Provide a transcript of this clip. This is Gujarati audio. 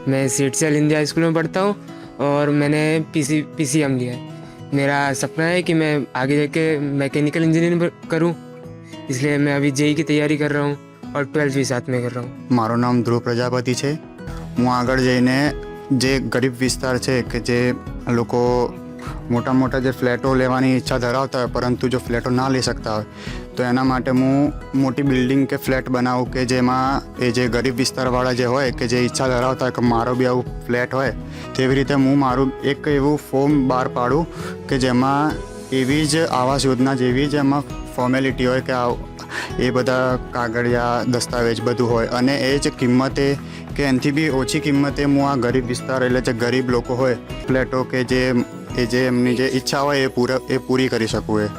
मैं सीटसेल हिंदी हाई स्कूल में पढ़ता हूँ और मैंने पीसीएम लिया है। मेरा सपना है कि मैं आगे जाके मैकेनिकल इंजीनियरिंग करूँ, इसलिए मैं अभी जेई की तैयारी कर रहा हूँ और 12th भी साथ में कर रहा हूँ। મારું નામ ધ્રુવ પ્રજાપતિ છે। હું આગળ જઈને જે ગરીબ વિસ્તાર છે કે જે લોકો મોટા મોટા જે ફ્લેટો લેવાની ઈચ્છા ધરાવતા હોય પરંતુ જો ફ્લેટો ના લઈ શકતા હોય તો એના માટે હું મોટી બિલ્ડિંગ કે ફ્લેટ બનાવું કે જેમાં એ જે ગરીબ વિસ્તારવાળા જે હોય કે જે ઈચ્છા ધરાવતા હોય કે મારો બી આવું ફ્લેટ હોય તેવી રીતે હું મારું એક એવું ફોર્મ બહાર પાડું કે જેમાં એવી જ આવાસ યોજના જેવી જ એમાં ફોર્મેલિટી હોય કે એ બધા કાગળિયા દસ્તાવેજ બધું હોય અને એ જ કિંમતે કે એનાથી બી ઓછી કિંમતે હું આ ગરીબ વિસ્તાર એટલે જે ગરીબ લોકો હોય ફ્લેટો કે જે એમની જે ઈચ્છા હોય એ પૂરી કરી શકું।